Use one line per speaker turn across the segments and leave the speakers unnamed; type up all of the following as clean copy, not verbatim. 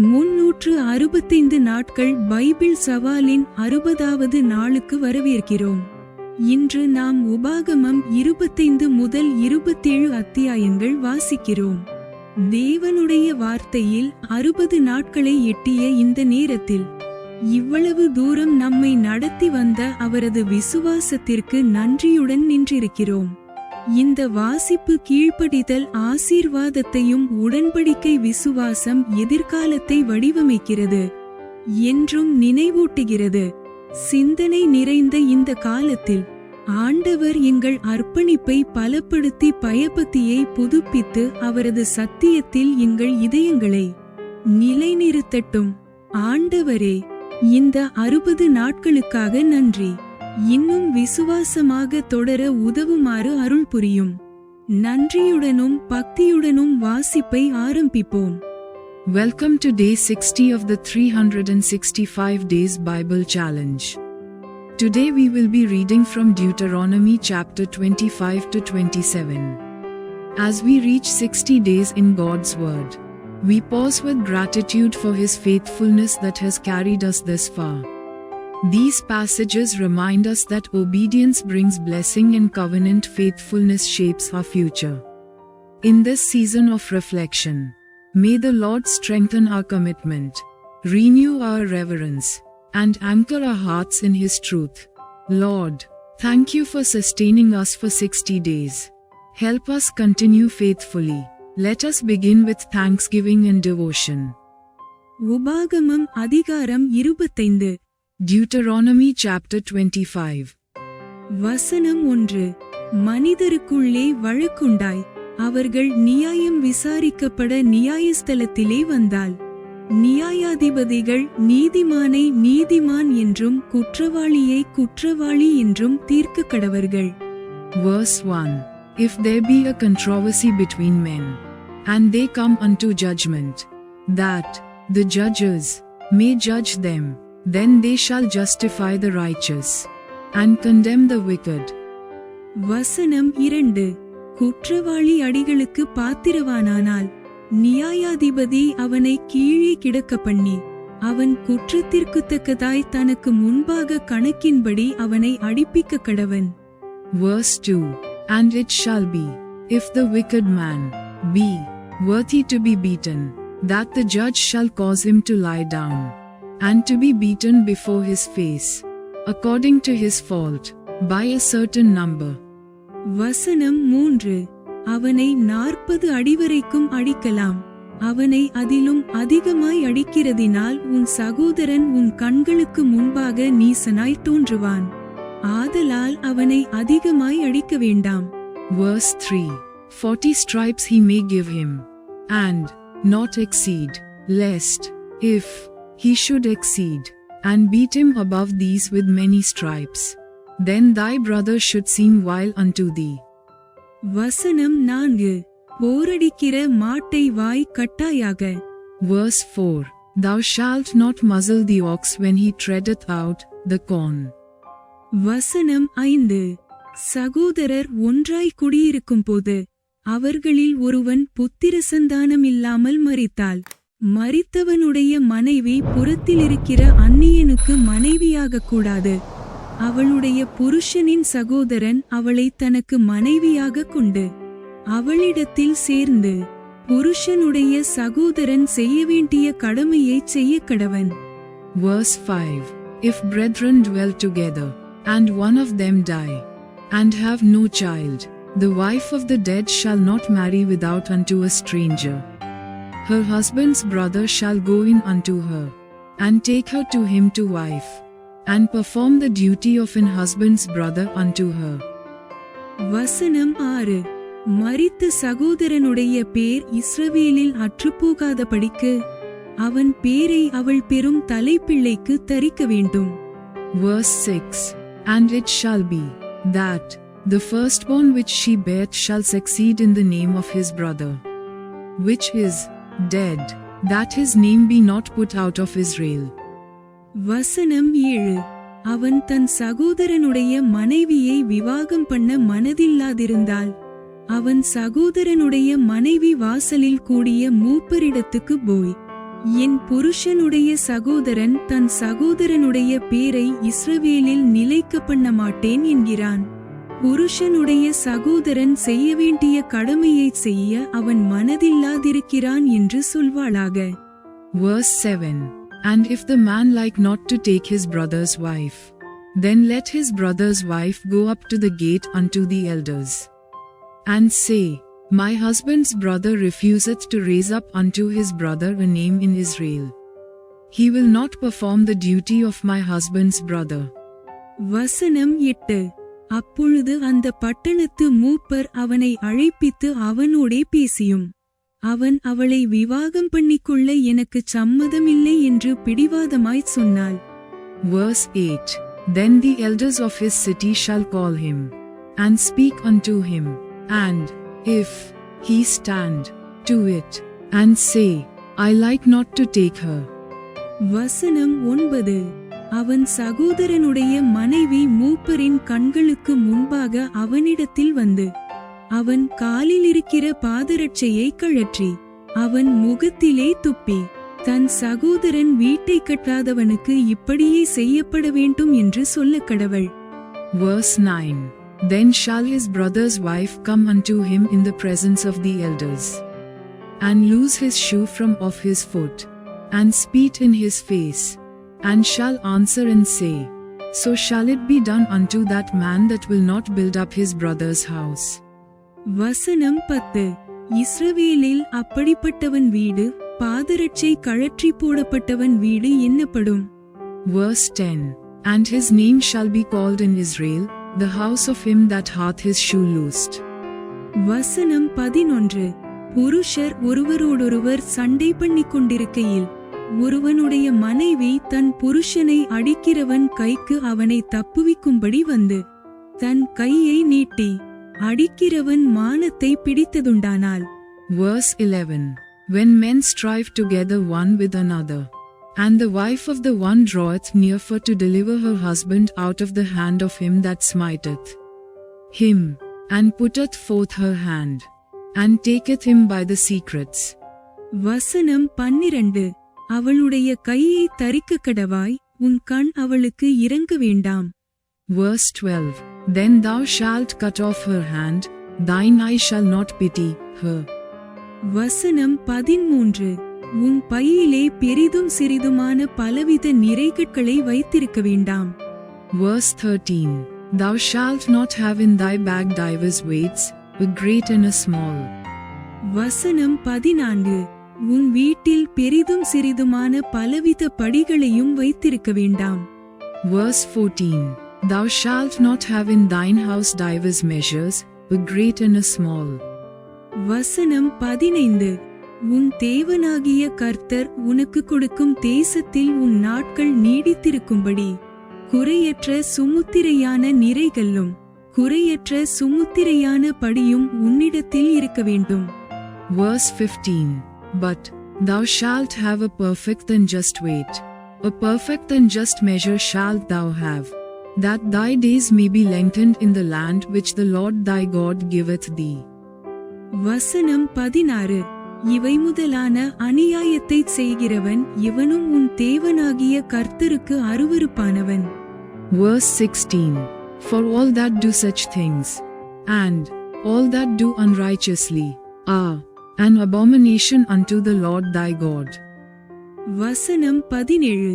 365 நாட்கள் பைபிள் சவாலின் 60வது நாளுக்கு வரவேற்கிறோம். இன்று நாம் உபாகமம் 25 முதல் 27 அத்தியாயங்கள் வாசிக்கிறோம். தேவனுடைய வார்த்தையில் 60 நாட்களை எட்டிய இந்த நேரத்தில் இவ்வளவு தூரம் நம்மை நடத்தி வந்த அவரது விசுவாசத்திற்கு நன்றியுடன் நின்றிருக்கிறோம். இந்த வாசிப்பு கீழ்ப்படிதல் ஆசீர்வாதத்தையும் உடன்படிக்கை விசுவாசம் எதிர்காலத்தை வடிவமைக்கிறது என்றும் நினைவூட்டுகிறது. சிந்தனை நிறைந்த இந்த காலத்தில் ஆண்டவர் எங்கள் அர்ப்பணிப்பை பலப்படுத்தி பயபக்தியை புதுப்பித்து அவரது சத்தியத்தில் எங்கள் இதயங்களை நிலைநிறுத்தட்டும். ஆண்டவரே, இந்த 60 நாட்களுக்காக நன்றி. இன்னும் விசுவாசமாக தொடர உதவுமாறு அருள் புரியும். நன்றியுடனும் பக்தியுடனும் வாசிப்பை ஆரம்பிப்போம்.
Welcome to day 60 of the 365 days Bible challenge. Today we will be reading from Deuteronomy chapter 25 to 27. As we reach 60 days in God's word, we pause with gratitude for His faithfulness that has carried us this far. These passages remind us that obedience brings blessing and covenant faithfulness shapes our future. In this season of reflection, may the Lord strengthen our commitment, renew our reverence, and anchor our hearts in His truth. Lord, thank you for sustaining us for 60 days. Help us continue faithfully. Let us begin with thanksgiving and devotion.
உபாகமம் அதிகாரம் 25.
Deuteronomy chapter 25.
வசனம் 1. மனிதருக்குள்ளே வழக்குண்டாய் அவர்கள் நியாயம் விசாரிக்கப்பட நியாயஸ்தலத்திலே வந்தால் நியாயாதிபதிகள் நீதிமானை நீதிமான் என்றும் குற்றவாளியை குற்றவாளி என்றும் தீர்க்க கடவர்கள்.
Verse 1. If there be a controversy between men, and they come unto judgment, that the judges may judge them, then they shall justify the righteous, and condemn the wicked.
வசனம் 2. குற்றவாளி அடிகளுக்கு பாத்திரவானானால் நியாயாதிபதி அவனை கீழே கிடக்க பண்ணி அவன் குற்றத்திற்கு தக்கதாய் தனக்கு முன்பாக கணக்கின்படி அவனை அடிப்பிக்க கடவன்.
Verse 2. And it shall be, if the wicked man be worthy to be beaten, that the judge shall cause him to lie down, and to be beaten before his face, according to his fault, by a certain number.
வசனம் 3. அவனை 40 அடிவரைக்கும் அடிக்கலாம். அவனை அதிலும் அதிகமாய் அடிக்கிறதினால் உன் சகோதரன் உன் கண்களுக்கு முன்பாக நீசனாய் தோன்றுவான். ஆதலால் அவனை அதிகமாய் அடிக்க வேண்டாம்.
Verse 3. 40 stripes he may give him, and not exceed, lest, if he should exceed, and beat him above these with many stripes, then thy brother should seem vile unto thee.
வசனம் 4. போரடிக்கிற மாட்டை வாய் கட்டாயாக.
Verse 4. Thou shalt not muzzle the ox when he treadeth out the corn.
வசனம் 5. சகோதரர் ஒன்றாய் குடியிருக்கும் போது அவர்களில் ஒருவன் புத்திர சந்தானமில்லாமல் மரித்தால் மரித்தவனுடைய மனைவி புறத்திலிருக்கிற அந்நியனுக்கு மனைவியாக கூடாது. அவளுடைய புருஷனின் சகோதரன் அவளை தனக்கு மனைவியாக கொண்டு அவளிடத்தில் சேர்ந்து புருஷனுடைய சகோதரன் செய்ய வேண்டிய கடமையை செய்ய கடவன்.
Verse 5. If brethren dwell together, and one of them die, and have no child, the wife of the dead shall not marry without unto a stranger. Her husband's brother shall go in unto her, and take her to him to wife, and perform the duty of an husband's brother unto her.
வசனம் 6. மரித்த சகோதரனுடைய பேர் இஸ்ரவேலில் அற்றுப்போகாதபடிக்கு அவன் பேரை அவள் பெறும் தலைப்பிள்ளைக்கு தரிக்க வேண்டும்.
Verse 6. And it shall be, that the firstborn which she beareth shall succeed in the name of his brother, which is dead, that his name be not put out of Israel.
வசனம் 7. அவன் தன் சகோதரனுடைய மனைவியை விவாகம் பண்ண மனதில்லாதிருந்தால் அவன் சகோதரனுடைய மனைவி வாசலில் கூடிய மூப்பரிடத்துக்கு போய் என் புருஷனுடைய சகோதரன் தன் சகோதரனுடைய பேரை இஸ்ரவேலில் நிலைக்க பண்ண மாட்டேன் என்கிறான். புருஷனுடைய சகோதரன் செய்ய வேண்டிய கடமையைச் செய்ய அவன் மனதில்லாதிருக்கிறான் என்று சொல்வாளாக.
Verse 7. And if the man like not to take his brother's wife, then let his brother's wife go up to the gate unto the elders, and say, My husband's brother refuseth to raise up unto his brother a name in Israel. He will not perform the duty of my husband's brother.
வசனம் 8. அப்பொழுது அந்த பட்டணத்து மூப்பர் அவனை அழைப்பித்து அவனோடே பேசியும், அவன் அவளை விவாகம் பண்ணிக்கொள்ள எனக்கு சம்மதமில்லை என்று பிடிவாதமாய்ச் சொன்னாள்.
Verse 8. Then the elders of his city shall call him, and speak unto him, and if he stand to it, and say, I like not to take her.
வசனம் 9. அவன் சகோதரனுடைய மனைவி மூப்பரின் கண்களுக்கு முன்பாக அவனிடத்தில் வந்து, அவன் காலில் இருக்கிற பாதரட்சையை கழற்றி அவன் முகத்திலே துப்பி, தன் சகோதரன் வீட்டை கட்டாதவனுக்கு இப்படியே செய்யப்பட வேண்டும் என்று சொல்ல கடவள்.
Verse 9. Then shall his brother's wife come unto him in the presence of the elders, and loose his shoe from off his foot, and spit in his face, and shall answer and say, So shall it be done unto that man that will not build up his brother's house.
வசனம் 10. இஸ்ரவேலில் அப்படிப்பட்டவன் வீடு பாதரட்சை கழற்றி போடப்பட்டவன் வீடு என்னப்படும்.
Verse 10. And his name shall be called in Israel, the house of him that hath his shoe loosed.
வசனம் 11. புருஷர் ஒருவரோடொருவர் சண்டை பண்ணிக் கொண்டிருக்கையில் ஒருவனுடைய மனைவி தன் புருஷனை அடிக்கிறவன் கைக்கு அவனை தப்புவிக்கும்படி வந்து தன் கையை நீட்டி அடிக்கிறவன் மானத்தை பிடித்ததுண்டானால்.
Verse 11. When men strive together one with another, and the wife of the one draweth near for to deliver her husband out of the hand of him that smiteth him, and putteth forth her hand, and taketh him by the secrets.
வசனம் 12. அவளுடைய கையை தரிக்க கடவாய், உன் கண் அவளுக்கு இறங்க வேண்டாம்.
Verse 12. Then thou shalt cut off her hand, thine eye shall not pity her.
வசனம் 13. உன் பையிலே பெரிதும் சிறிதுமான பலவித நிறைகட்களை வைத்திருக்க வேண்டாம்.
Verse 13. Thou shalt not have in thy bag divers weights, a great and a small.
வசனம் 14. உன் வீட்டில் பெரிதும் சிறிதுமான பலவித படிகளையும் வைத்திருக்க வேண்டாம்.
Verse 14. Thou shalt not have in thine house divers measures, a great and a small.
வசனம் 15. உன் தேவனாகிய கர்த்தர் உனக்கு கொடுக்கும் தேசத்தில் உன் நாட்கள் நீடித்திருக்கும்படி குறையற்ற சுமுத்திரையான நிறைகளும் குறையற்ற சுமுத்திரையான படியும் உன்னிடத்தில் இருக்க வேண்டும்.
Verse 15. But thou shalt have a perfect and just weight, a perfect and just measure shalt thou have, that thy days may be lengthened in the land which the Lord thy God giveth thee.
வசனம் 16. இவை முதலான அநியாயத்தைச் செய்கிறவன் இவனும் உன் தேவனாகிய கர்த்தருக்கு அருவருப்பானவன்.
Verse 16. For all that do such things, and all that do unrighteously, are an abomination unto the Lord thy God.
வசனம் 17.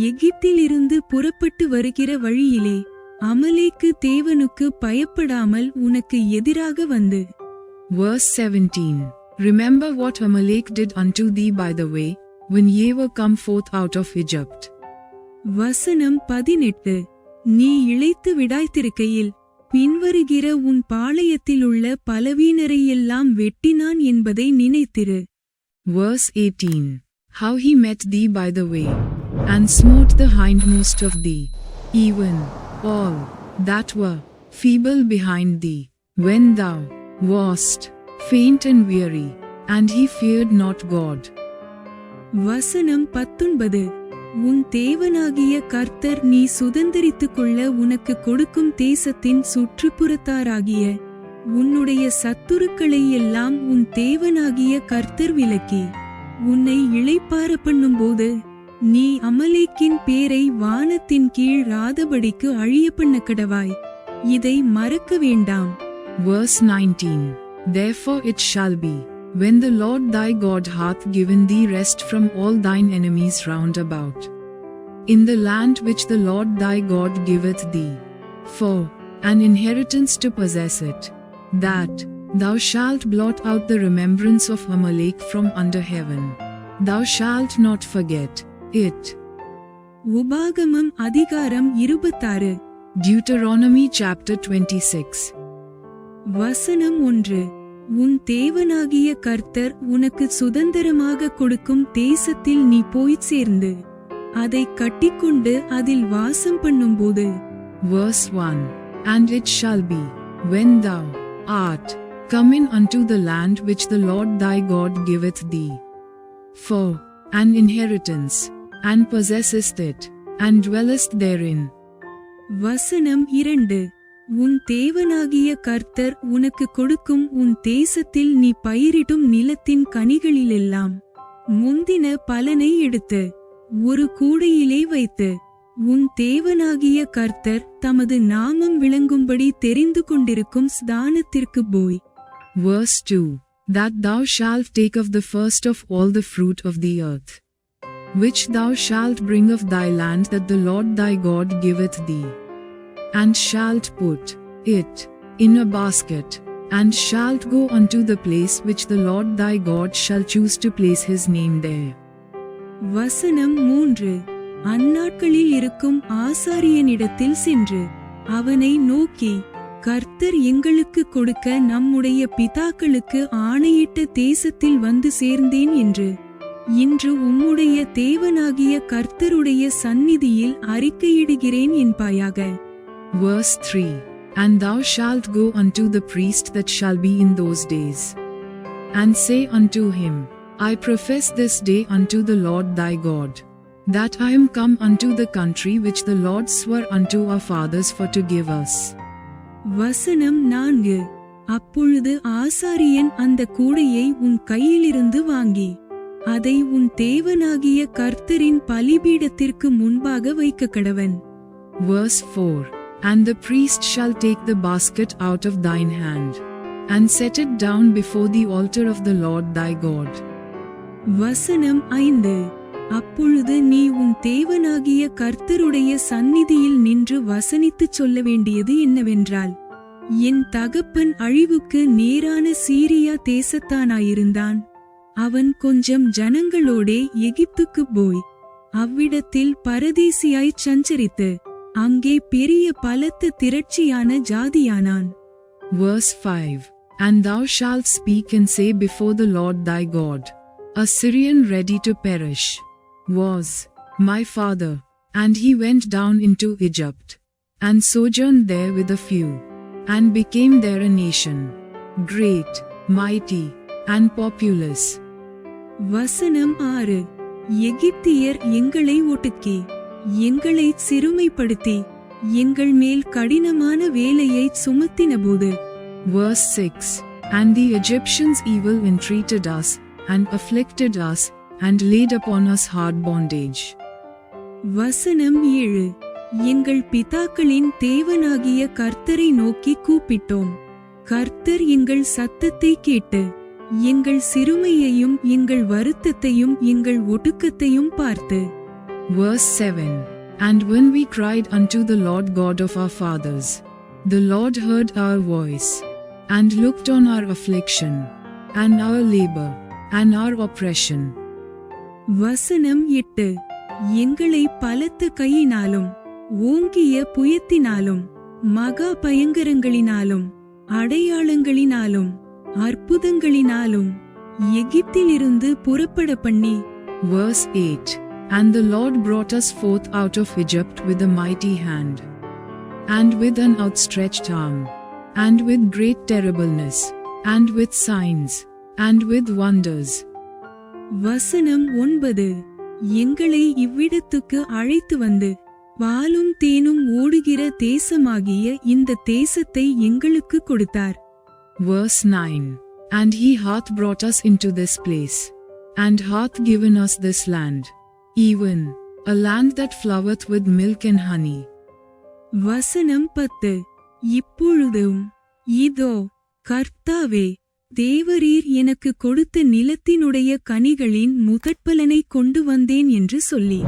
எகிப்திலிருந்து புறப்பட்டு வருகிற வழியிலே அமலேக்கு தேவனுக்கு பயப்படாமல் உனக்கு எதிராக வந்து.
Verse 17. Remember what Amalek did unto thee by the way, when ye were come forth out of Egypt.
வசனம் 18. நீ இளைத்து விடாய்த்திருக்கையில் பின்வருகிற உன் பாளையத்திலுள்ள பலவீனரையெல்லாம் வெட்டினான் என்பதை நினைத்திரு.
Verse 18. How he met thee by the way, and smote the hindmost of thee, even all that were feeble behind thee, when thou wast faint and weary, and he feared not God.
வசனம் 19. உன் தேவனாகிய கர்த்தர் நீ சுதந்தரித்துக் கொள்ள உனக்கு கொடுக்கும் தேசத்தின் சுற்றுப்புறத்தாராகிய உன்னுடைய சத்துருக்களை எல்லாம் உன் தேவனாகிய கர்த்தர் விலக்கி உன்னை இளைப்பாற பண்ணும்போது நீ அமலேக்கின் பேரை வானத்தின் கீழ் ராதபடிக்கு அழிய பண்ண கடவாய். இதை மறக்க வேண்டாம்.
Verse 19. Therefore it shall be, when the Lord thy God hath given thee rest from all thine enemies round about, in the land which the Lord thy God giveth thee, for an inheritance to possess it, that thou shalt blot out the remembrance of Amalek from under heaven. Thou shalt not forget it.
உபாகமம் அதிகாரம் 26.
Deuteronomy chapter 26.
வசனம் 1. உன் தேவனாகிய கர்த்தர் உனக்கு சுதந்திரமாக கொடுக்கும் தேசத்தில் நீ போய்ச் சேர்ந்து அதை கட்டிக்கொண்டு அதில் வாசம் பண்ணும்போது.
Verse 1. And it shall be, when thou art come in unto the land which the Lord thy God giveth thee, for an inheritance, and possessest it, and dwellest therein.
வசனம் 2. உன் தேவனாகிய கர்த்தர் உனக்கு கொடுக்கும் உன் தேசத்தில் நீ பயிரிடும் நிலத்தின் கனிகளிலெல்லாம் முந்தின பலனை எடுத்து ஒரு கூடையிலே வைத்து உன் தேவனாகிய கர்த்தர் தமது நாமம் விளங்கும்படி தெரிந்து கொண்டிருக்கும் ஸ்தானத்திற்கு போய்.
Verse 2. That thou shalt take of the first of all the fruit of the earth, which thou shalt bring of thy land that the Lord thy God giveth thee, and shalt put it in a basket, and shalt go unto the place which the Lord thy God shall choose to place his name there.
வசனம் 3. அந்நாட்களில் இருக்கும் ஆசாரியனிடத்தில் சென்று அவனை நோக்கி, கர்த்தர் எங்களுக்கு கொடுக்க நம்முடைய பிதாக்களுக்கு ஆணையிட்ட தேசத்தில் வந்து சேர்ந்தேன் என்று இன்று உம்முடைய தேவனாகிய கர்த்தருடைய சந்நிதியில் அறிக்கையிடுகிறேன் என்பாயாக.
Verse 3. And thou shalt go unto the priest that shall be in those days, and say unto him, I profess this day unto the Lord thy God, that I am come unto the country which the Lord swore unto our fathers for to give us.
வசனம் 4. அப்பொழுது ஆசாரியன் அந்த கூடையை உன் கையிலிருந்து வாங்கி அதை உன் தேவனாகிய கர்த்தரின் பலிபீடத்திற்கு முன்பாக வைக்க கடவன்.
Verse 4. And the priest shall take the basket out of thine hand, and set it down before the altar of the Lord thy God.
வசனம் 5. அப்பொழுது நீ உன் தேவனாகிய கர்த்தருடைய சந்நிதியில் நின்று வசனித்துச் சொல்ல வேண்டியது என்னவென்றால், என் தகப்பன் அழிவுக்கு நேரான சீரியா தேசத்தானாயிருந்தான். அவன் கொஞ்சம் ஜனங்களோடே எகிப்துக்கு போய் அவ்விடத்தில் பரதேசியாய்ச் சஞ்சரித்து அங்கே பெரிய பலத்த திரட்சியான ஜாதியானான்.
Verse 5. And thou shalt speak and say before the Lord thy God, a Syrian ready to perish was my father, and he went down into Egypt, and sojourned there with a few, and became there a nation, great, mighty, and populous.
வசனம் 6. எகிப்தியர் எங்களை ஒடுக்கி எங்களை சிறுமைப்படுத்தி எங்கள் மேல் கடினமான வேலையை சுமத்தினபோது.
Verse 6. And the Egyptians evil entreated us, and afflicted us, and laid upon us hard bondage.
வசனம் 7. எங்கள் பிதாக்களின் தேவனாகிய கர்த்தரை நோக்கி கூப்பிட்டோம். கர்த்தர் எங்கள் சத்தத்தை கேட்டு எங்கள் சிறுமையையும் எங்கள் வருத்தத்தையும் எங்கள் ஒடுக்கத்தையும் பார்த்து.
Verse 7. And when we cried unto the Lord God of our fathers, the Lord heard our voice, and looked on our affliction, and our labor, and our oppression.
வசனம் 8. எங்களை பலத்த கையினாலும் ஓங்கிய புயத்தினாலும் மகா பயங்கரங்களினாலும் அடையாளங்களினாலும் அற்புதங்களினாலும் எகிப்திலிருந்து புறப்பட பண்ணி.
Verse 8. And the Lord brought us forth out of Egypt with a mighty hand, and with an outstretched arm, and with great terribleness, and with signs, and with wonders.
வசனம் 9. எங்களை இவ்விடத்துக்கு அழைத்து வந்து பாலும் தேனும் ஓடுகிற தேசமாகிய இந்த தேசத்தை எங்களுக்கு கொடுத்தார்.
Verse 9. And he hath brought us into this place, and hath given us this land, even a land that floweth with milk and honey.
வசனம் 10. இப்பொழுதும் இதோ கர்த்தாவே, தேவரீர் எனக்கு கொடுத்த நிலத்தினுடைய கனிகளின் முதற்பலனை கொண்டு வந்தேன் என்று சொல்லி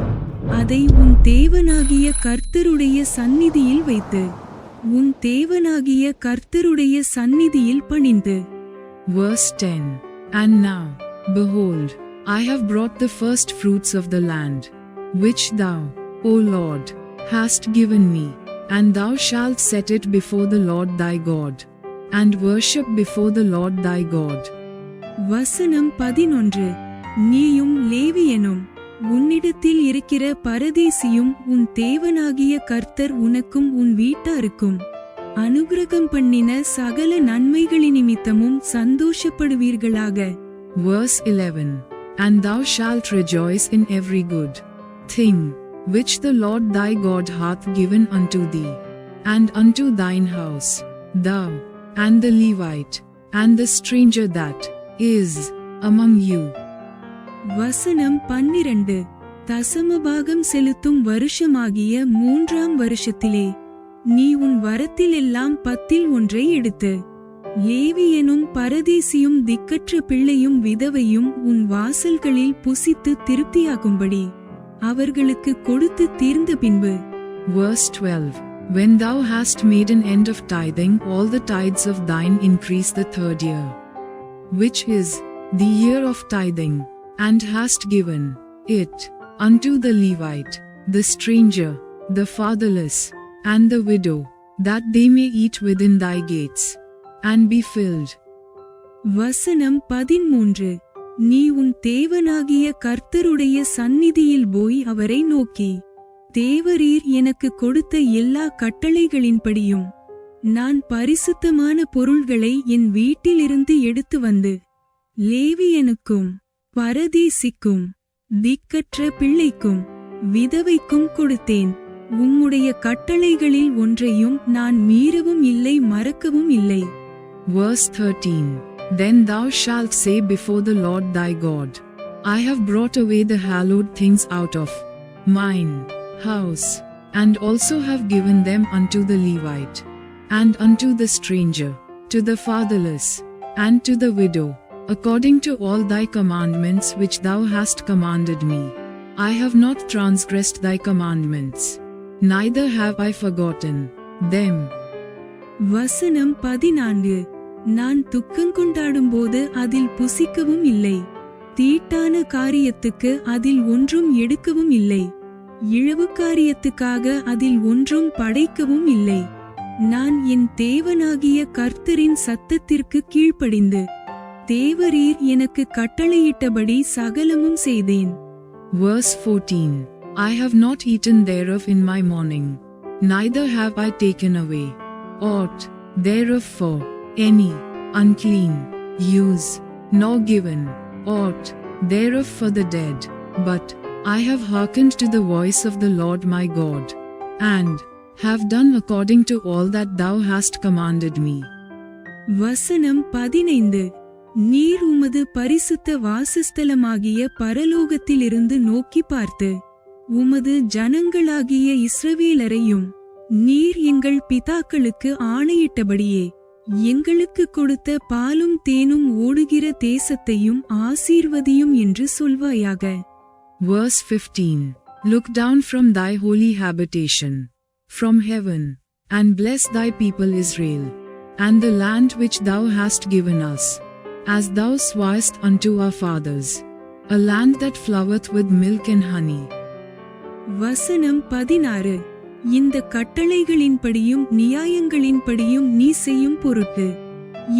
அதை உன் தேவனாகிய கர்த்தருடைய சந்நிதியில் வைத்து உன் தேவனாகிய கர்த்தருடைய சந்நிதியில் பணிந்து.
Verse 10. And now, behold, I have brought the first fruits of the land, which thou, O Lord, hast given me, and thou shalt set it before the Lord thy God, and worship before the Lord thy God.
வசனம் 11. நீயும் லேவியனும் உன்னிடத்தில் இருக்கிற பரதேசியும் உன் தேவனாகிய கர்த்தர் உனக்கும் உன் வீட்டாருக்கும் அனுக்கிரகம் பண்ணின சகல நன்மைகளினிமித்தமும் சந்தோஷப்படுவீர்களாக.
Verse 11. And thou shalt rejoice in every good thing which the Lord thy God hath given unto thee, and unto thine house, thou, and the Levite, and the stranger that is among you.
வசனம் 12. தசமபாகம் செலுத்தும் வருஷமாகிய 3ஆம் வருஷத்திலே நீ உன் வரத்திலெல்லாம் 10 எடுத்து லேவியனும் பரதேசியும் திக்கற்ற பிள்ளையும் விதவையும் உன் வாசல்களில் புசித்து திருப்தியாகும்படி அவர்களுக்கு கொடுத்து தீர்ந்த பின்பு.
Verse 12. When thou hast made an end of tithing all the tithes of thine increase the 3rd year, which is the year of tithing, and hast given it unto the Levite, the stranger, the fatherless, and the widow, that they may eat within thy gates, and be filled.
வசனம் 13. நீ உன் தேவனாகிய கர்த்தருடைய சந்நிதியில் போய் அவரை நோக்கி, தேவரீர் எனக்கு கொடுத்த எல்லா கட்டளைகளின்படியும் நான் பரிசுத்தமான பொருள்களை என் வீட்டிலிருந்து எடுத்து வந்து லேவியனுக்கும் பரதேசிக்கும் திக்கற்ற பிள்ளைக்கும் விதவைக்கும் கொடுத்தேன். உம்முடைய கட்டளைகளில் ஒன்றையும் நான் மீறவும் இல்லை, மறக்கவும் இல்லை.
Verse 13. Then thou shalt say before the Lord thy God, I have brought away the hallowed things out of mine house, and also have given them unto the Levite, and unto the stranger, to the fatherless, and to the widow, according to all thy commandments which thou hast commanded me. I have not transgressed thy commandments, neither have I forgotten them.
வசனம் 14. நான் துக்கங்கொண்டாடும்போது அதில் புசிக்கவும் இல்லை, தீட்டான காரியத்துக்கு அதில் ஒன்றும் எடுக்கவும் இல்லை, இழவு காரியத்துக்காக அதில் ஒன்றும் படைக்கவும் இல்லை. நான் என் தேவனாகிய கர்த்தரின் சத்தத்திற்கு கீழ்ப்படிந்து தேவரீர் எனக்கு கட்டளையிட்டபடி சகலமும் செய்தேன்.
Verse 14. I have not eaten thereof in my mourning, neither have I taken away aught thereof for any unclean use, nor given aught thereof for the dead, but I have hearkened to the voice of the Lord my God, and have done according to all that thou hast commanded me.
வசனம் 15. நீர் உமது பரிசுத்த வாசஸ்தலமாகிய பரலோகத்திலிருந்து நோக்கி பார்த்து உமது ஜனங்களாகிய இஸ்ரவேலரையும் நீர் எங்கள் பிதாக்களுக்கு ஆணையிட்டபடியே எங்களுக்கு கொடுத்த பாலும் தேனும் ஓடுகிற தேசத்தையும் ஆசீர்வதியும் என்று சொல்வாயாக.
Verse 15. Look down from thy holy habitation, from heaven, and bless thy people Israel, and the land which thou hast given us, as thou swarest unto our fathers, a land that floweth with milk and honey.
வசனம் 16. இந்த கட்டளைகளின்படியும் நியாயங்களின்படியும் நீ செய்யும் பொருட்டு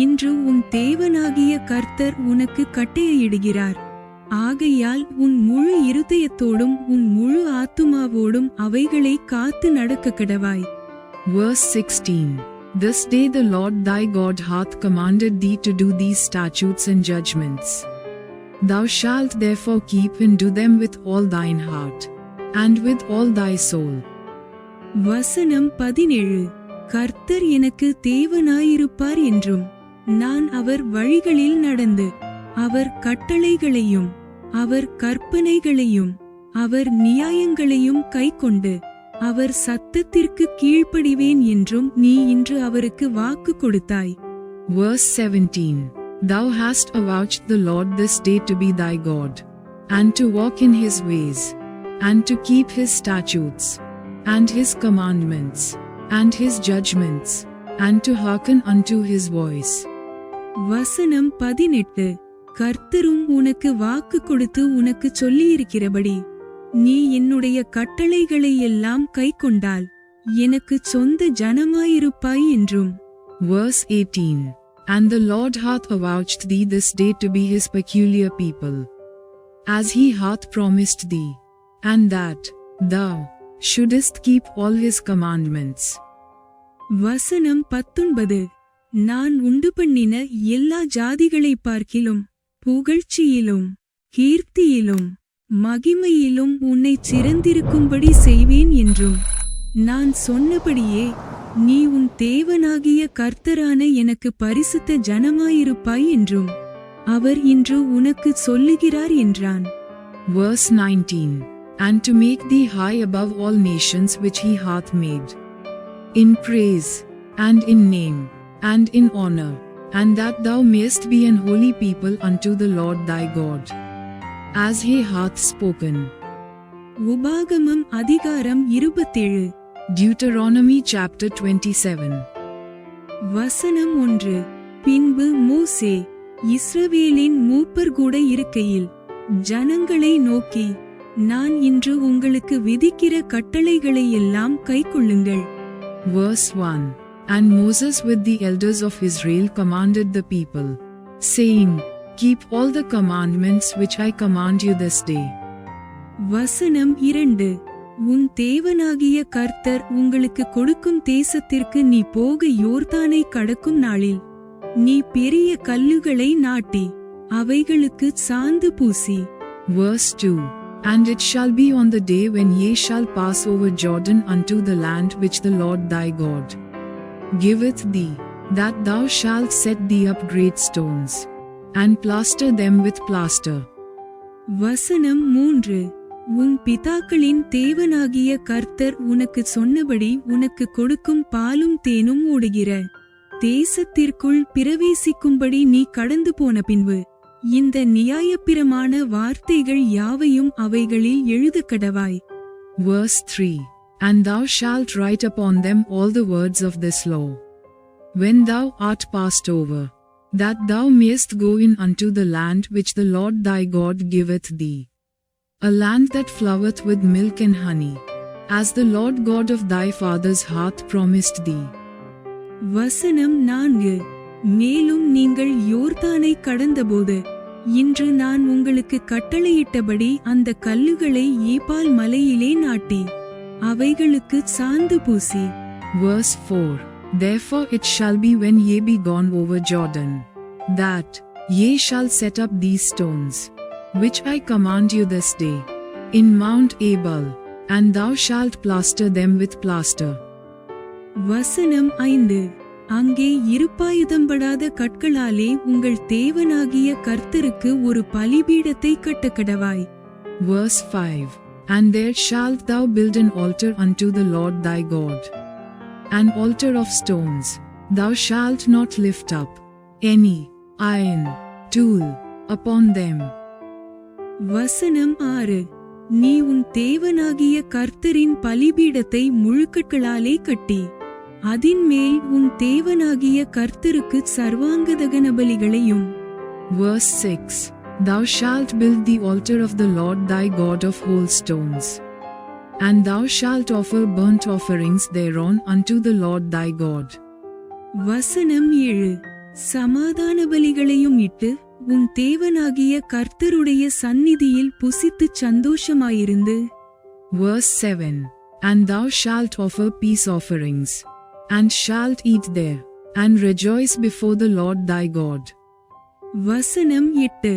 இன்று உன் தேவனாகிய கர்த்தர் உனக்கு கட்டளையிடுகிறார். ஆகையால் உன் முழு இருதயத்தோடும் உன் முழு ஆத்துமாவோடும் அவைகளை காத்து நடக்க கடவாய்.
Verse 16. This day the Lord thy God hath commanded thee to do these statutes and judgments. Thou shalt therefore keep and do them with all thine heart, and with all thy soul.
வசனம் 17. கர்த்தர் எனக்கு தேவனாயிருப்பார் என்றும் நான் அவர் வழிகளில் நடந்து அவர் கட்டளைகளையும் அவர் கற்பனைகளையும் அவர் நியாயங்களையும் கைக்கொண்டு அவர் சத்தத்திற்கு கீழ்ப்படிவேன் என்றும் நீ இன்று அவருக்கு வாக்கு கொடுத்தாய்.
Verse 17. Thou hast avouched the Lord this day to be thy God, and to walk in his ways, and to keep his statutes, and his commandments, and his judgments, and to hearken unto his voice.
வசனம் 18. கர்த்தரும் உனக்கு வாக்கு கொடுத்து உனக்கு சொல்லியிருக்கிறபடி நீ என்னுடைய கட்டளைகளை எல்லாம் கைக்கொண்டால் எனக்கு சொந்த ஜனமாயிருப்பாய் என்றும்.
Verse 18. And the Lord hath avouched thee this day to be his peculiar people, as he hath promised thee, and that thou shouldest keep all his commandments.
வசனம் 19. நான் உண்டு பண்ணின எல்லா ஜாதிகளை பார்க்கிலும் புகழ்ச்சியிலும் கீர்த்தியிலும் மகிமையிலும் உன்னை சிறந்திருக்கும்படி செய்வேன் என்றும் நான் சொன்னபடியே நீ உன் தேவனாகிய கர்த்தரான எனக்கு பரிசுத்த ஜனமாயிருப்பாய் என்றும் அவர் இன்று உனக்கு சொல்லுகிறார் என்றான்.
Verse 19. And to make thee high above all nations which he hath made, in praise, and in name, and in honor, and that thou mayest be an holy people unto the Lord thy God, as he hath spoken.
உபாகமம் அதிகாரம் 27.
Deuteronomy chapter 27.
வசனம் 1. பின்பு மோசே இஸ்ரவேலின் மூப்பர் கூட இருக்கையில் ஜனங்களை நோக்கி, நான் இன்று உங்களுக்கு விதிக்கிற கட்டளைகளை எல்லாம் கைக்கொள்ளுங்கள்.
Verse 1. And Moses with the elders of Israel commanded the people, saying, Keep all the commandments which I command you this day.
வசனம் 2. உன் தேவனாகிய கர்த்தர் உங்களுக்கு கொடுக்கும் தேசத்திற்கு நீ போக யோர்தானை கடக்கும் நாளில் நீ பெரிய கல்லுகளை நாட்டி அவைகளுக்கு சாந்து பூசி.
Verse 2. And it shall be on the day when ye shall pass over Jordan unto the land which the Lord thy God giveth thee, that thou shalt set thee up great stones, and plaster them with plaster.
வசனம் 3. உன் பிதாக்களின் தேவனாகிய கர்த்தர் உனக்கு சொன்னபடி உனக்கு கொடுக்கும் பாலும் தேனும் ஓடுகிற தேசத்திற்குள் பிரவேசிக்கும்படி நீ கடந்து போன பின்பு இந்த நியாயப்பிரமாண வார்த்தைகள் யாவையும் அவைகளில் எழுதக்கடவாய்.
Verse 3. And thou shalt write upon them all the words of this law, when thou art passed over, that thou mayest go in unto the land which the Lord thy God giveth thee, a land that floweth with milk and honey, as the Lord God of thy fathers hath promised thee.
வசனம் 4. மேலும் நீங்கள் யோர்தானை கடந்தபோது இன்று நான் உங்களுக்கு கட்டளையிட்டபடி அந்த கல்லுகளை ஏபால் மலையிலே நாட்டி அவைகளுக்கு சாந்து பூசி.
Verse 4. Therefore it shall be when ye be gone over Jordan, that ye shall set up these stones, which I command you this day, in Mount Ebal, and thou shalt plaster them with plaster.
வசனம் 5. அங்கே இருப்பாயுதம்படாத கற்களாலே உங்கள் தேவனாகிய கர்த்தருக்கு ஒரு பலிபீடத்தை கட்டக்கடவாய்.
Verse 5. And there shalt thou build an altar unto the Lord thy God, an altar of stones. Thou shalt not lift up any iron tool upon them.
வசனம் 6. நீ உன் தேவனாகிய கர்த்தரின் பலிபீடத்தை முழுக்கற்களாலே கட்டி அதின்மேல் உன் தேவனாகிய கர்த்தருக்கு சர்வாங்கதகன பலிகளையும்.
Verse 6. Thou shalt build the altar of the Lord thy God of whole stones, and thou shalt offer burnt offerings thereon unto the Lord thy God.
வசனம் 7. சமாதான பலிகளையும் இட்டு உன் தேவனாகிய கர்த்தருடைய சந்நிதியில் புசித்துச் சந்தோஷமாயிருந்து.
Verse 7. And thou shalt offer peace offerings, and shalt eat there, and rejoice before the Lord thy God.
வசனம் 8.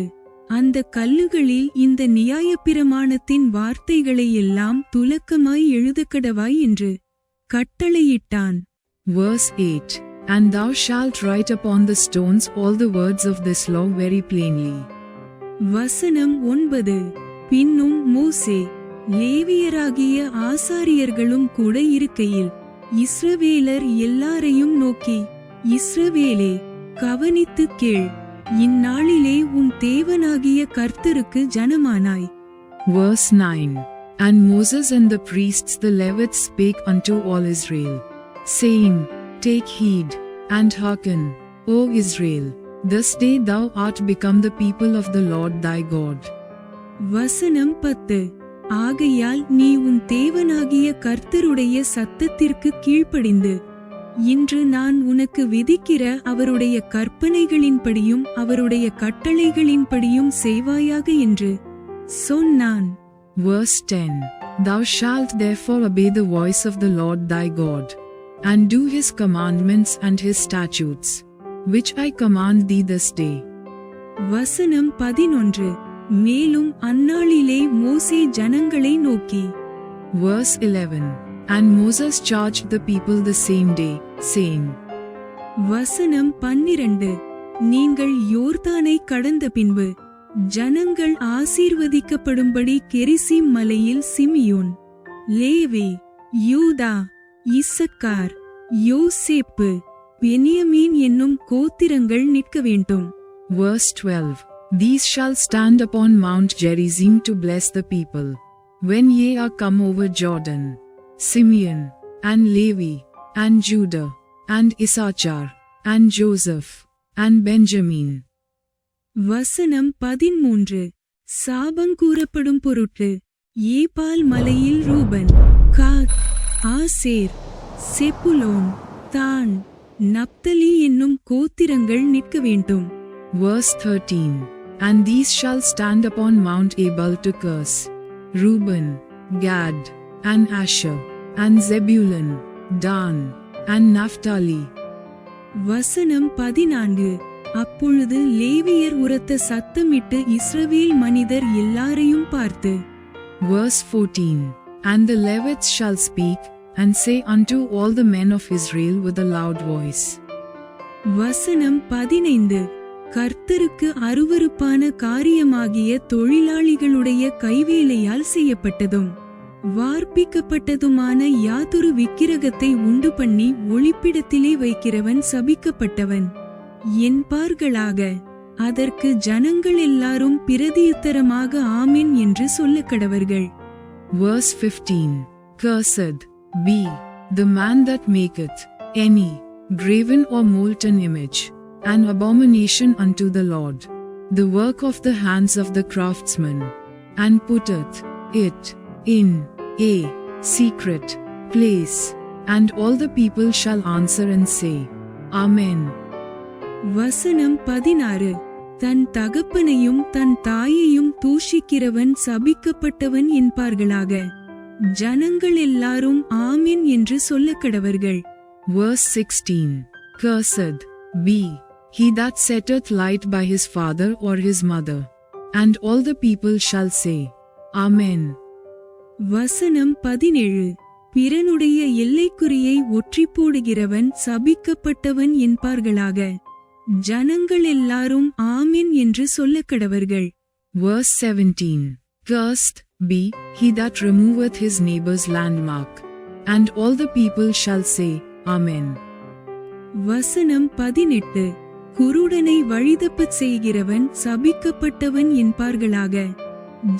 அந்த கல்லுகளில் இந்த நியாயப்பிரமாணத்தின் வார்த்தைகளை எல்லாம் துலக்கமாய் எழுதக்கடவாய் என்று கட்டளையிட்டான்.
Verse 8. And thou shalt write upon the stones all the words of this law very plainly.
வசனம் 9. பின்னும் மோசே லேவியராகிய ஆசாரியர்களும் கூட இருக்கையில் இஸ்ரவேலர் எல்லாரையும் நோக்கி, இஸ்ரவேலே, கவனித்துக் கேள், இந்நாளிலே உன் தேவனாகிய கர்த்தருக்கு ஜனமானாய்.
Verse 9. And Moses and the priests the Levites spake unto all Israel, saying, Take heed, and hearken, O Israel, this day thou art become the people of the Lord thy God.
வசனம் 10. ஆகையால் நீ உன் தேவனாகிய கர்த்தருடைய சத்தத்திற்கு கீழ்ப்படிந்து, இன்று நான் உனக்கு விதிக்கிற அவருடைய கற்பனைகளின்படியும் அவருடைய கட்டளைகளின்படியும் செய்வாயாக என்று சொன்னான்.
Verse 10. Thou shalt therefore obey the voice of the Lord thy God, and do his commandments and his statutes, which I command thee this day.
வசனம் 11. மேலும் அந்நாளிலே மோசே ஜனங்களை நோக்கி.
Verse 11. And Moses charged the people the same day, saying.
வசனம் 12. நீங்கள் யோர்தானை கடந்த பின்பு ஜனங்கள் ஆசீர்வதிக்கப்படும்படி கெரிசீம் மலையில் சிமியோன், லேவி, யூதா, இசக்கார், யோசேப்பு, பென்யமீன் என்னும் கோத்திரங்கள் நிற்க வேண்டும்.
Verse 12. These shall stand upon Mount Gerizim to bless the people, when ye are come over Jordan, Simeon, and Levi, and Judah, and Issachar, and Joseph, and Benjamin.
வசனம் 13. சாபங்கூறப்படும் பொருட்டு ஏபால் மலையில் ரூபன், காத், ஆசேர், செப்புலோன், தான், நப்தலி என்னும் கோத்திரங்கள் நிற்க வேண்டும்.
Verse 13. And these shall stand upon Mount Ebal to curse, Reuben, Gad, and Asher, and Zebulun, Dan, and Naphtali.
வசனம் 14. அப்பொழுது லேவியர் உரத்த சத்தமிட்டு இஸ்ரவேல் மனிதர் எல்லாரையும் பார்த்து.
Verse 14. And the Levites shall speak, and say unto all the men of Israel with a loud voice.
வசனம் 15. கர்த்தருக்கு அருவருப்பான காரியமாகிய தொழிலாளிகளுடைய கைவேலையால் செய்யப்பட்டதும் வார்ப்பிக்கப்பட்டதுமான யாதொரு விக்கிரகத்தை உண்டு பண்ணி ஒளிப்பிடத்திலே வைக்கிறவன் சபிக்கப்பட்டவன் என்பார்களாக. அதற்கு ஜனங்கள் எல்லாரும் பிரதியுத்தரமாக ஆமென் என்று சொல்லக் கடவர்கள்.
Verse 15. Cursed be the man that maketh any graven or molten image, an abomination unto the Lord, the work of the hands of the craftsman, and putteth it in a secret place. And all the people shall answer and say, Amen.
வசனம் 16. தன் தகப்பனையும் தன் தாயையும் தூஷிக்கிறவன் சபிக்கப்பட்டவன் என்பார்களாக. ஜனங்கள் எல்லாரும் ஆமென் என்று சொல்லக் கடவர்கள்.
Verse 16. Cursed be he that setteth light by his father or his mother. And all the people shall say, Amen.
வசனம் 17. பிறனுடைய எல்லைக்குறியை ஒற்றி போடுகிறவன் சபிக்கப்பட்டவன் என்பார்களாக. ஜனங்கள் எல்லாரும் ஆமென் என்று சொல்லக் கடவர்கள்.
Verse 17. Cursed be he that removeth his neighbor's landmark. And all the people shall say, Amen.
வசனம் 18. குருடனை வழிதப்பச் செய்கிறவன் சபிக்கப்பட்டவன் என்பார்களாக.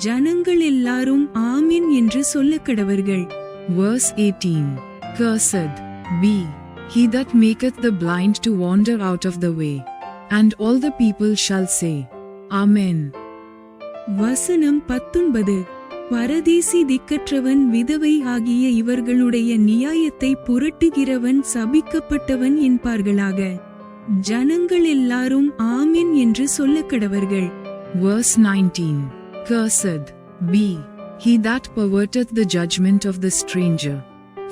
ஜனங்கள் எல்லாரும் ஆமென் என்று சொல்லக் கடவர்கள்.
Verse 18. Cursed be he that maketh the blind to wander out of the way. And all the people shall say, Amen.
வசனம் 19. பரதேசி திக்கற்றவன் விதவை ஆகிய இவர்களுடைய நியாயத்தை புரட்டுகிறவன் சபிக்கப்பட்டவன் என்பார்களாக. ஜனங்கள் எல்லாரும் ஆமென் என்று சொல்லக் கடவர்கள்.
Verse 19. Cursed be he that perverteth the judgment of the stranger,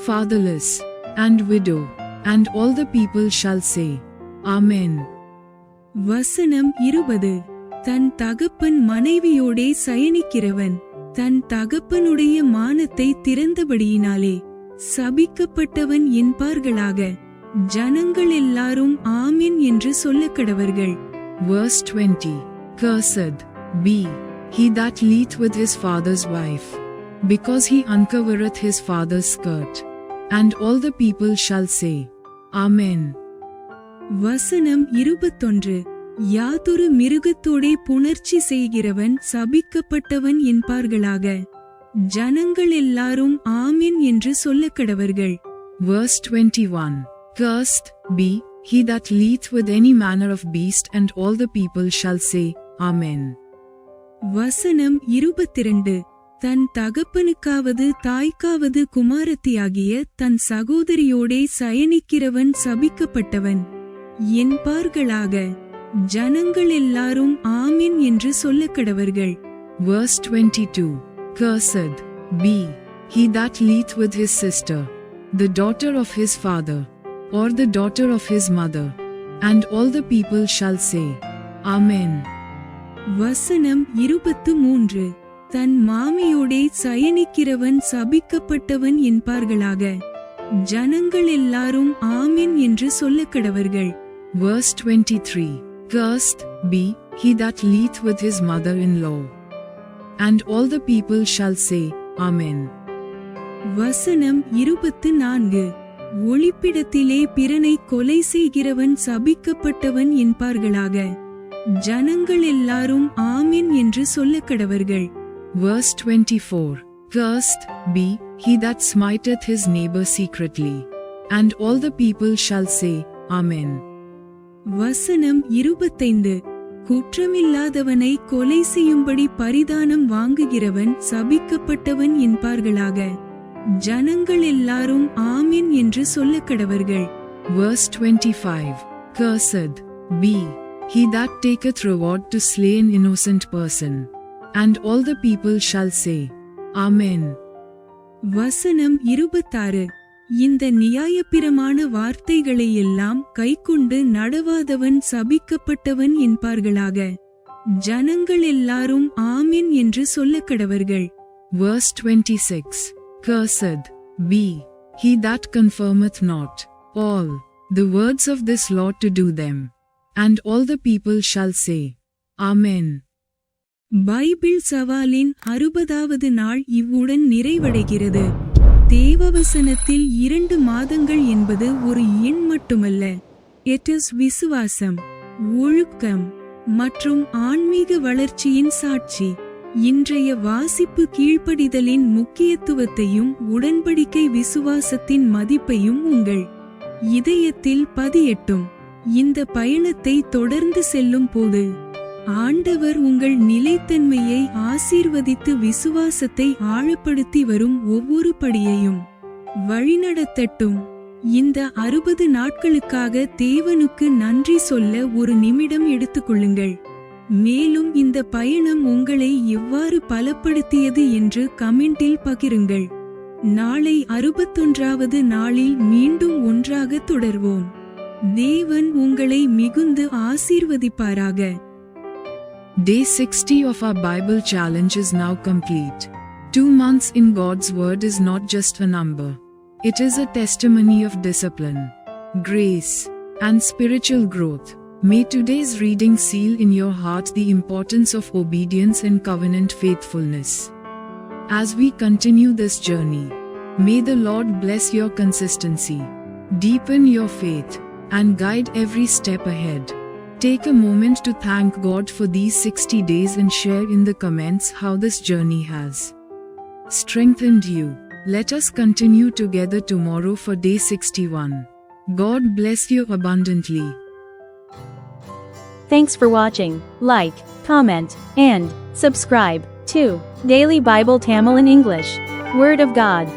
fatherless, and widow. And all the people shall say, Amen.
வசனம் 20. தன் தகப்பன் மனைவியோடே சயனிக்கிறவன் தன் தகப்பனுடைய மானத்தை திறந்தபடியினாலே சபிக்கப்பட்டவன் என்பார்களாக. ஜனங்கள் எல்லாரும் ஆமென் என்று சொல்லக் கடவர்கள்.
Verse 20. Cursed B. He that leeth with his father's wife, because he uncovereth his father's skirt. And all the people shall say, Amen.
வசனம் 21. யாதொரு மிருகத்தோடே புணர்ச்சி செய்கிறவன் சபிக்கப்பட்டவன் என்பார்களாக. ஜனங்கள் எல்லாரும் ஆமென் என்று சொல்லக்கடவர்கள்.
Verse 21. Cursed be he that leeth with any manner of beast, and all the people shall say, Amen.
வசனம் 22. தன் தகப்பனுக்காவது தாய்க்காவது குமாரத்தியாகிய தன் சகோதரியோடே சயனிக்கிறவன் சபிக்கப்பட்டவன் என்பார்களாக. ஜனங்கள் எல்லாரும் ஆமென் என்று சொல்லக்கடவர்கள்.
Verse 22. Cursed be he that leeth with his sister, the daughter of his father, or the daughter of his mother. And all the people shall say, Amen.
வசனம் 23. தன் மாமியோடே சயனிக்கிறவன் சபிக்கப்பட்டவன் என்பார்களாக. ஜனங்கள் எல்லாரும் ஆமென் என்று சொல்லக்கடவர்கள்.
Verse 23. Cursed be he that leeth with his mother-in-law. And all the people shall say, Amen.
வசனம் 24. ஒளிப்பிடத்திலே பிறனை கொலை செய்கிறவன் சபிக்கப்பட்டவன் என்பார்களாக. ஜனங்கள் எல்லாரும் ஆமென் என்று சொல்லக்கடவர்கள்.
Verse 24. Cursed be he that smiteth his neighbor secretly. And all the people shall say, Amen.
வசனம் 25. குற்றமில்லாதவனை கொலை செய்யும்படி பரிதானம் வாங்குகிறவன் சபிக்கப்பட்டவன் என்பார்களாக. ஜனங்கள் எல்லாரும் ஆமென் என்று சொல்லக்கடவர்கள்.
Verse 25. Cursed be he that taketh reward to slay an innocent person. And all the people shall say, Amen.
வசனம் 26. இந்த நியாயப்பிரமாண வார்த்தைகளை எல்லாம் கைக்கொண்டு நடவாதவன் சபிக்கப்பட்டவன் என்பார்களாக. ஜனங்கள் எல்லாரும் ஆமென் என்று சொல்லக்கடவர்கள்.
Verse 26. Cursed be he that confirmeth not all the words of this law to do them. And all the people shall say, Amen.
Bible சவாலின் 60வது நாள் இவ்வுடன் நிறைவடைகிறது. தேவவசனத்தில் 2 மாதங்கள் என்பது ஒரு எண் மட்டுமல்ல. இட் இஸ் விசுவாசம், ஒழுக்கம் மற்றும் ஆன்மீக வளர்ச்சியின் சாட்சி. இன்றைய வாசிப்பு கீழ்ப்படிதலின் முக்கியத்துவத்தையும் உடன்படிக்கை விசுவாசத்தின் மதிப்பையும் உங்கள் இதயத்தில் பதியட்டும். இந்த பயணத்தை தொடர்ந்து செல்லும் போது ஆண்டவர் உங்கள் நிலைத்தன்மையை ஆசீர்வதித்து விசுவாசத்தை ஆழப்படுத்தி வரும் ஒவ்வொரு படியையும் வழிநடத்தட்டும். இந்த 60 நாட்களுக்காக தேவனுக்கு நன்றி சொல்ல ஒரு நிமிடம் எடுத்துக்கொள்ளுங்கள். மேலும் இந்த பயணம் உங்களை எவ்வாறு பலப்படுத்தியது என்று கமெண்டில் பகிருங்கள். நாளை 61வது நாளில் மீண்டும் ஒன்றாக தொடர்வோம். தேவன் உங்களை மிகுந்து ஆசீர்வதிப்பாராக.
Day 60 of our Bible challenge is now complete. 2 months in God's Word is not just a number. It is a testimony of discipline, grace, and spiritual growth. May today's reading seal in your heart the importance of obedience and covenant faithfulness. As we continue this journey, may the Lord bless your consistency, deepen your faith, and guide every step ahead. Take a moment to thank God for these 60 days and share in the comments how this journey has strengthened you. Let us continue together tomorrow for day 61. God bless you abundantly.
Thanks for watching. Like, comment, and subscribe to Daily Bible Tamil in English. Word of God.